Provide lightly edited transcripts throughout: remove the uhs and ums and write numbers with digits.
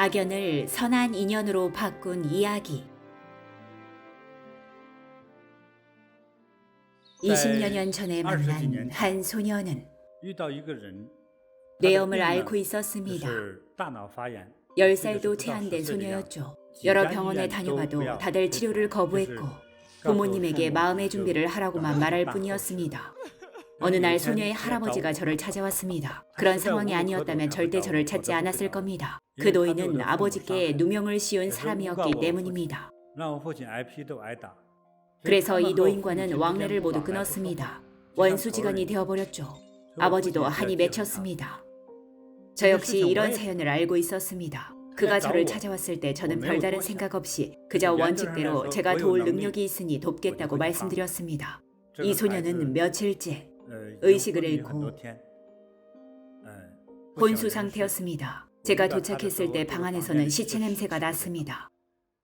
악연을 선한 인연으로 바꾼 이야기. 20여 년 전에 만난 한 소녀는 뇌염을 앓고 있었습니다. 10살도 채 안 된 소녀였죠. 여러 병원에 다녀봐도 다들 치료를 거부했고 부모님에게 마음의 준비를 하라고만 말할 뿐이었습니다. 어느 날 소녀의 할아버지가 저를 찾아왔습니다. 그런 상황이 아니었다면 절대 저를 찾지 않았을 겁니다. 그 노인은 아버지께 누명을 씌운 사람이었기 때문입니다. 그래서 이 노인과는 왕래를 모두 끊었습니다. 원수지간이 되어버렸죠. 아버지도 한이 맺혔습니다. 저 역시 이런 사연을 알고 있었습니다. 그가 저를 찾아왔을 때 저는 별다른 생각 없이 그저 원칙대로 제가 도울 능력이 있으니 돕겠다고 말씀드렸습니다. 이 소녀는 며칠째 의식을 잃고 혼수 상태였습니다. 제가 도착했을 때 방 안에서는 시체 냄새가 났습니다.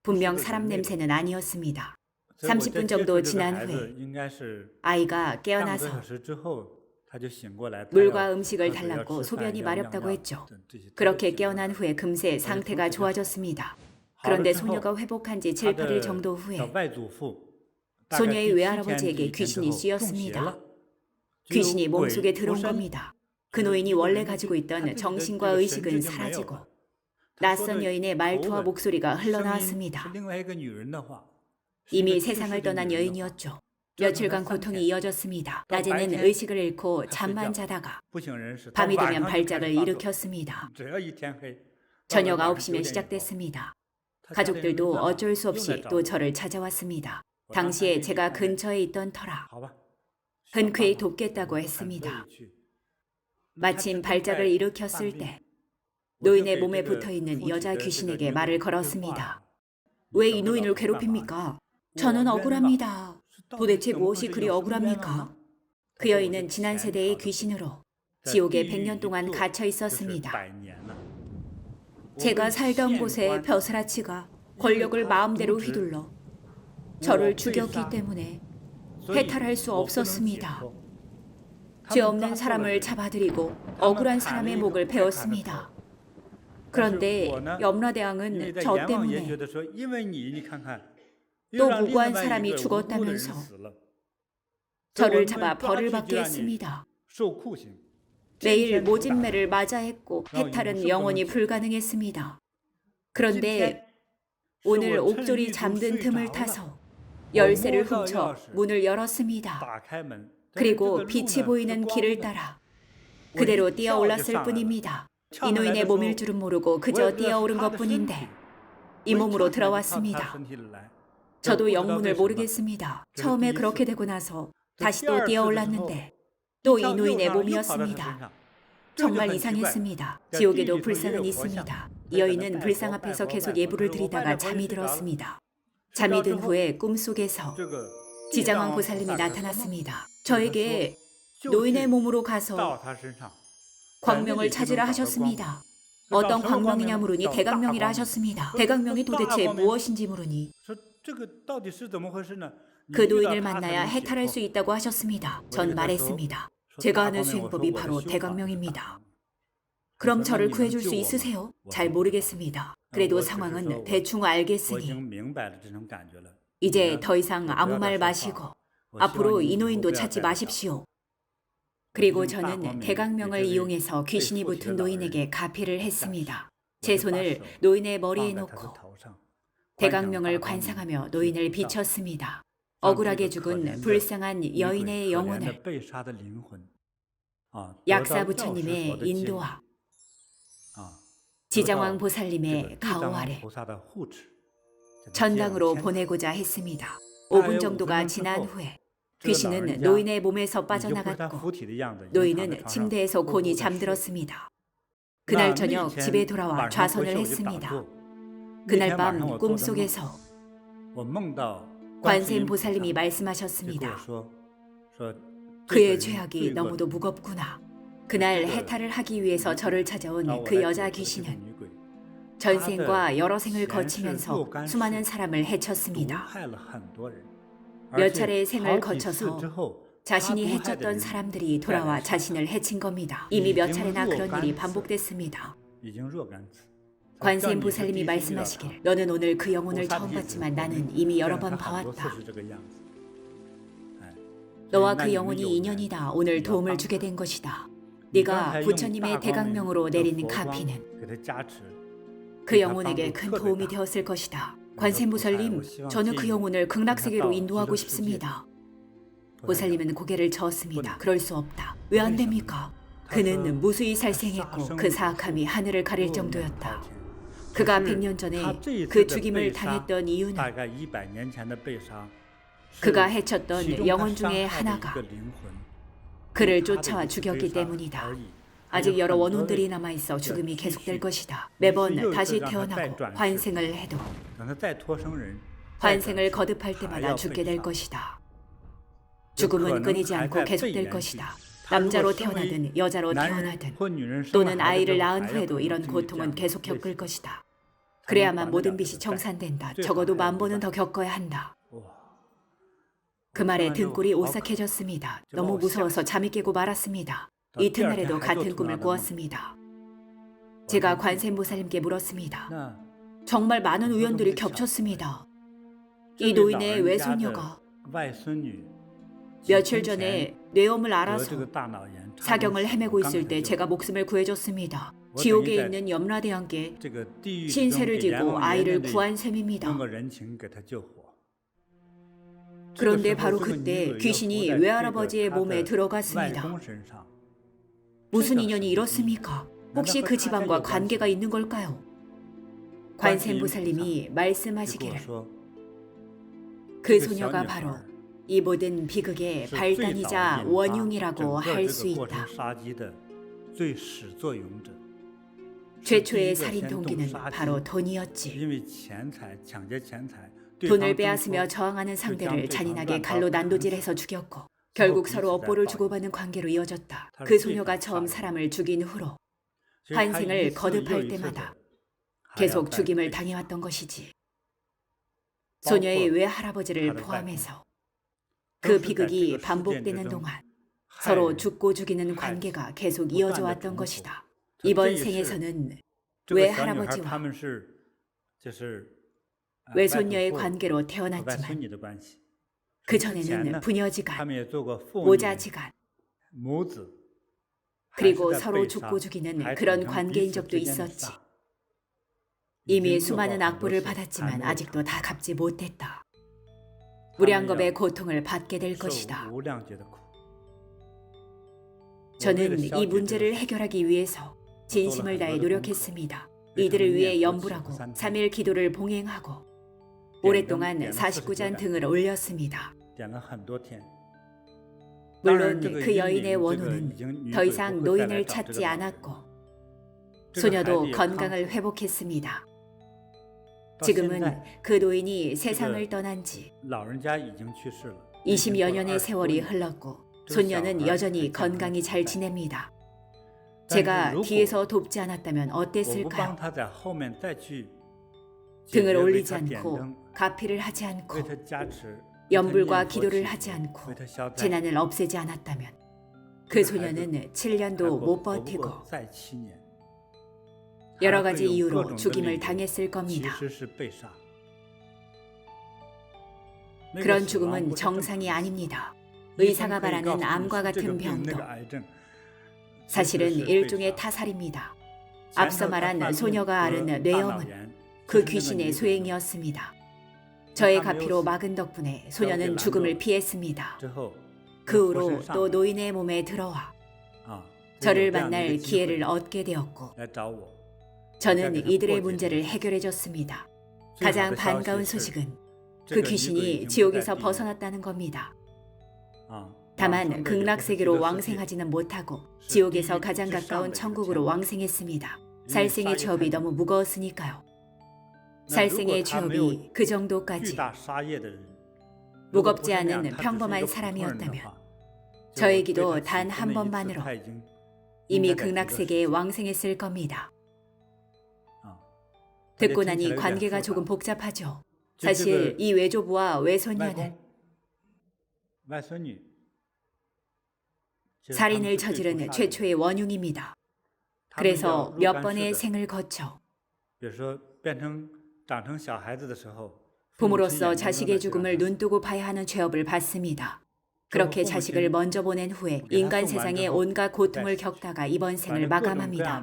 분명 사람 냄새는 아니었습니다. 30분 정도 지난 후에 아이가 깨어나서 물과 음식을 달랐고 소변이 마렵다고 했죠. 그렇게 깨어난 후에 금세 상태가 좋아졌습니다. 그런데 소녀가 회복한 지 7, 8일 정도 후에 소녀의 외할아버지에게 귀신이 씌었습니다. 귀신이 몸속에 들어온 겁니다. 그 노인이 원래 가지고 있던 정신과 의식은 사라지고 낯선 여인의 말투와 목소리가 흘러나왔습니다. 이미 세상을 떠난 여인이었죠. 며칠간 고통이 이어졌습니다. 낮에는 의식을 잃고 잠만 자다가 밤이 되면 발작을 일으켰습니다. 저녁 9시면 시작됐습니다. 가족들도 어쩔 수 없이 또 저를 찾아왔습니다. 당시에 제가 근처에 있던 터라 흔쾌히 돕겠다고 했습니다. 마침 발작을 일으켰을 때 노인의 몸에 붙어있는 여자 귀신에게 말을 걸었습니다. 왜 이 노인을 괴롭힙니까? 저는 억울합니다. 도대체 무엇이 그리 억울합니까? 그 여인은 지난 세대의 귀신으로 지옥에 100년 동안 갇혀 있었습니다. 제가 살던 곳에 벼슬아치가 권력을 마음대로 휘둘러 저를 죽였기 때문에 해탈할 수 없었습니다. 죄 없는 사람을 잡아들이고 억울한 사람의 목을 베었습니다. 그런데 염라대왕은 저 때문에 또 무고한 사람이 죽었다면서 저를 잡아 벌을 받게 했습니다. 매일 모진매를 맞아 했고 해탈은 영원히 불가능했습니다. 그런데 오늘 옥졸이 잠든 틈을 타서 열쇠를 훔쳐 문을 열었습니다. 그리고 빛이 보이는 길을 따라 그대로 뛰어올랐을 뿐입니다. 이 노인의 몸일 줄은 모르고 그저 뛰어오른 것뿐인데 이 몸으로 들어왔습니다. 저도 영문을 모르겠습니다. 처음에 그렇게 되고 나서 다시 또 뛰어올랐는데 또 이 노인의 몸이었습니다. 정말 이상했습니다. 지옥에도 불상은 있습니다. 이 여인은 불상 앞에서 계속 예불을 드리다가 잠이 들었습니다. 잠이 든 후에 꿈속에서 지장왕 보살님이 나타났습니다. 저에게 노인의 몸으로 가서 광명을 찾으라 하셨습니다. 어떤 광명이냐 물으니 대광명이라 하셨습니다. 대광명이 도대체 무엇인지 물으니 그 노인을 만나야 해탈할 수 있다고 하셨습니다. 전 말했습니다. 제가 아는 수행법이 바로 대광명입니다. 그럼 저를 구해줄 수 있으세요? 잘 모르겠습니다. 그래도 상황은 대충 알겠으니 이제 더 이상 아무 말 마시고 앞으로 이 노인도 찾지 마십시오. 그리고 저는 대광명을 이용해서 귀신이 붙은 노인에게 가피를 했습니다. 제 손을 노인의 머리에 놓고 대광명을 관상하며 노인을 비쳤습니다. 억울하게 죽은 불쌍한 여인의 영혼을 약사부처님의 인도와 지장왕 보살님의 가호 아래 전당으로 보내고자 했습니다. 5분 정도가 지난 후에 귀신은 노인의 몸에서 빠져나갔고 노인은 침대에서 곤히 잠들었습니다. 그날 저녁 집에 돌아와 좌선을 했습니다. 그날 밤 꿈속에서 관세음 보살님이 말씀하셨습니다. 그의 죄악이 너무도 무겁구나. 그날 해탈을 하기 위해서 저를 찾아온 그 여자 귀신은 전생과 여러 생을 거치면서 수많은 사람을 해쳤습니다. 몇 차례의 생을 거쳐서 자신이 해쳤던 사람들이 돌아와 자신을 해친 겁니다. 이미 몇 차례나 그런 일이 반복됐습니다. 관세음보살님이 말씀하시기를 너는 오늘 그 영혼을 처음 봤지만 나는 이미 여러 번 봐왔다. 너와 그 영혼이 인연이다. 오늘 도움을 주게 된 것이다. 네가 부처님의 대강명으로 내린 가피는 그 영혼에게 큰 도움이 되었을 것이다. 관세음보살님, 저는 그 영혼을 극락세계로 인도하고 싶습니다. 보살님은 고개를 저었습니다. 그럴 수 없다. 왜 안 됩니까? 그는 무수히 살생했고 그 사악함이 하늘을 가릴 정도였다. 그가 100년 전에 그 죽임을 당했던 이유는 그가 해쳤던 영혼 중에 하나가 그를 쫓아와 죽였기 때문이다. 아직 여러 원혼들이 남아있어 죽음이 계속될 것이다. 매번 다시 태어나고 환생을 해도 환생을 거듭할 때마다 죽게 될 것이다. 죽음은 끊이지 않고 계속될 것이다. 남자로 태어나든 여자로 태어나든 또는 아이를 낳은 후에도 이런 고통은 계속 겪을 것이다. 그래야만 모든 빚이 청산된다. 적어도 10,000번은 더 겪어야 한다. 그 말에 등골이 오싹해졌습니다. 너무 무서워서 잠이 깨고 말았습니다. 이튿날에도 같은 꿈을 꾸었습니다. 제가 관세음보살님께 물었습니다. 정말 많은 우연들이 겹쳤습니다. 이 노인의 외손녀가 며칠 전에 뇌염을 앓아서 사경을 헤매고 있을 때 제가 목숨을 구해줬습니다. 지옥에 있는 염라대왕께 신세를 지고 아이를 구한 셈입니다. 그런데 바로 그때 귀신이 외할아버지의 몸에 들어갔습니다. 무슨 인연이 이렇습니까? 혹시 그 집안과 관계가 있는 걸까요? 관세음보살님이 말씀하시기를 그 소녀가 바로 이 모든 비극의 발단이자 원흉이라고 할 수 있다. 최초의 살인 동기는 바로 돈이었지. 돈을 빼앗으며 저항하는 상대를 잔인하게 칼로 난도질해서 죽였고 결국 서로 업보를 주고받는 관계로 이어졌다. 그 소녀가 처음 사람을 죽인 후로 환생을 거듭할 때마다 계속 죽임을 당해왔던 것이지. 소녀의 외할아버지를 포함해서 그 비극이 반복되는 동안 서로 죽고 죽이는 관계가 계속 이어져 왔던 것이다. 이번 생에서는 외할아버지와 외손녀의 관계로 태어났지만 그전에는 부녀지간, 모자지간 그리고 서로 죽고 죽이는 그런 관계인 적도 있었지. 이미 수많은 악보를 받았지만 아직도 다 갚지 못했다. 무량겁의 고통을 받게 될 것이다. 저는 이 문제를 해결하기 위해서 진심을 다해 노력했습니다. 이들을 위해 염불하고 3일 기도를 봉행하고 오랫동안 49잔 등을 올렸습니다. 물론 그 여인의 원혼은 더 이상 노인을 찾지 않았고 소녀도 건강을 회복했습니다. 지금은 그 노인이 세상을 떠난 지 20여 년의 세월이 흘렀고 손녀는 여전히 건강히 잘 지냅니다. 제가 뒤에서 돕지 않았다면 어땠을까요? 등을 올리지 않고 가피를 하지 않고 염불과 기도를 하지 않고 재난을 없애지 않았다면 그 소녀는 7년도 못 버티고 여러 가지 이유로 죽임을 당했을 겁니다. 그런 죽음은 정상이 아닙니다. 의사가 말하는 암과 같은 병도 사실은 일종의 타살입니다. 앞서 말한 소녀가 앓은 뇌염은 그 귀신의 소행이었습니다. 저의 가피로 막은 덕분에 소녀는 죽음을 피했습니다. 그 후로 또 노인의 몸에 들어와 저를 만날 기회를 얻게 되었고 저는 이들의 문제를 해결해 줬습니다. 가장 반가운 소식은 그 귀신이 지옥에서 벗어났다는 겁니다. 다만 극락세계로 왕생하지는 못하고 지옥에서 가장 가까운 천국으로 왕생했습니다. 살생의 죄업이 너무 무거웠으니까요. 살생의 죄업이 그 정도까지 무겁지 않은 평범한 사람이었다면 저의 기도 단 한 번만으로 이미 극락세계에 왕생했을 겁니다. 듣고 나니 관계가 조금 복잡하죠. 사실 이 외조부와 외손녀는 살인을 저지른 최초의 원흉입니다. 그래서 몇 번의 생을 거쳐 부모로서 자식의 죽음을 눈뜨고 봐야 하는 죄업을 받습니다. 그렇게 자식을 먼저 보낸 후에 인간 세상의 온갖 고통을 겪다가 이번 생을 마감합니다.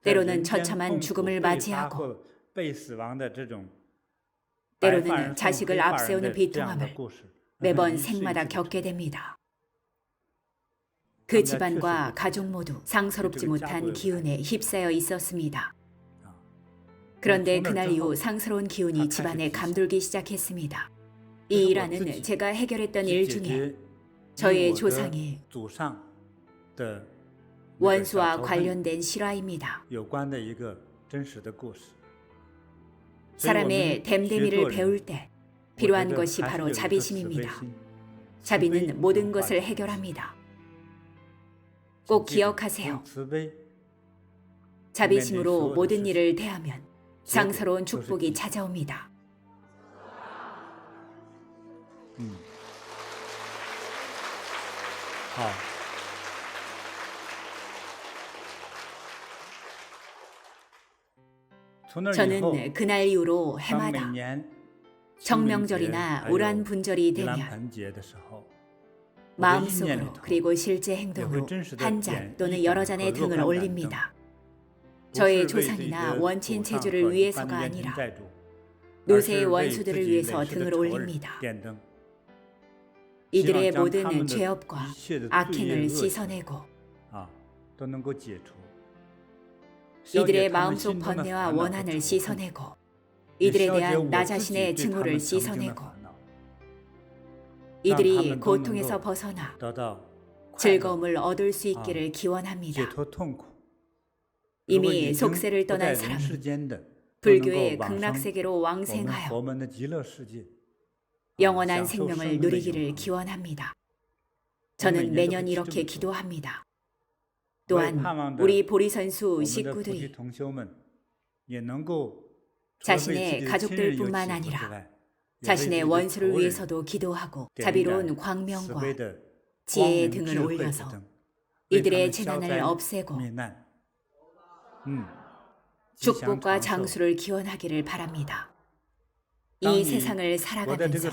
때로는 처참한 죽음을 맞이하고 때로는 자식을 앞세우는 비통함을 매번 생마다 겪게 됩니다. 그 집안과 가족 모두 상서롭지 못한 기운에 휩싸여 있었습니다. 그런데 그날 이후 상스러운 기운이 집안에 감돌기 시작했습니다. 이 일화는 제가 해결했던 일 중에 저의 조상의 원수와 관련된 실화입니다. 사람의 됨됨이를 배울 때 필요한 것이 바로 자비심입니다. 자비는 모든 것을 해결합니다. 꼭 기억하세요. 자비심으로 모든 일을 대하면 상서로운 축복이 찾아옵니다. 저는 그날 이후로 해마다 청명절이나 우란분절이 되면 마음속으로 그리고 실제 행동으로 한 잔 또는 여러 잔의 등을 올립니다. 저의 조상이나 원친 체주를 위해서가 아니라 노세의 원수들을 위해서 등을 올립니다. 이들의 모든 죄업과 악행을 씻어내고 이들의 마음속 번뇌와 원한을 씻어내고 이들에 대한 나 자신의 증오를 씻어내고 이들이 고통에서 벗어나 즐거움을 얻을 수 있기를 기원합니다. 이미 속세를 떠난 사람은 불교의 극락세계로 왕생하여 영원한 생명을 누리기를 기원합니다. 저는 매년 이렇게 기도합니다. 또한 우리 보리선수 식구들이 자신의 가족들뿐만 아니라 자신의 원수를 위해서도 기도하고 자비로운 광명과 지혜의 등을 올려서 이들의 재난을 없애고 축복과 장수를 기원하기를 바랍니다. 이 세상을 살아가면서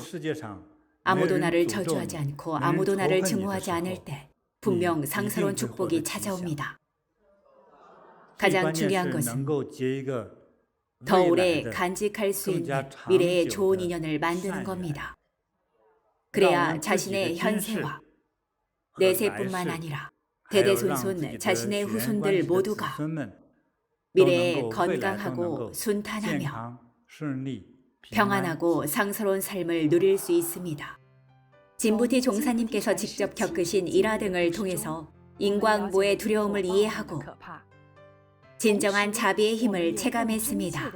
아무도 나를 저주하지 않고 아무도 나를 증오하지 않을 때 분명 상스러운 축복이 찾아옵니다. 가장 중요한 것은 더 오래 간직할 수 있는 미래의 좋은 인연을 만드는 겁니다. 그래야 자신의 현세와 내세뿐만 아니라 대대손손 자신의 후손들 모두가 미래에 건강하고 순탄하며 평안하고 상스러운 삶을 누릴 수 있습니다. 진부티 종사님께서 직접 겪으신 일화 등을 통해서 인과응보의 두려움을 이해하고 진정한 자비의 힘을 체감했습니다.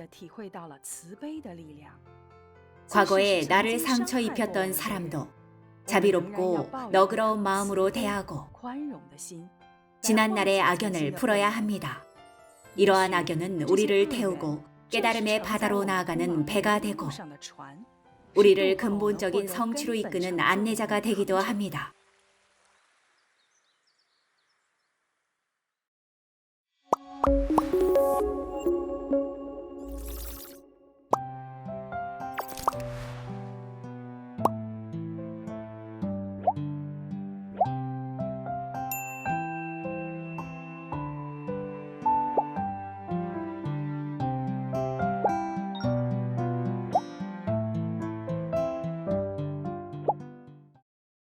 과거에 나를 상처 입혔던 사람도 자비롭고 너그러운 마음으로 대하고 지난날의 악연을 풀어야 합니다. 이러한 악연은 우리를 태우고 깨달음의 바다로 나아가는 배가 되고 우리를 근본적인 성취로 이끄는 안내자가 되기도 합니다.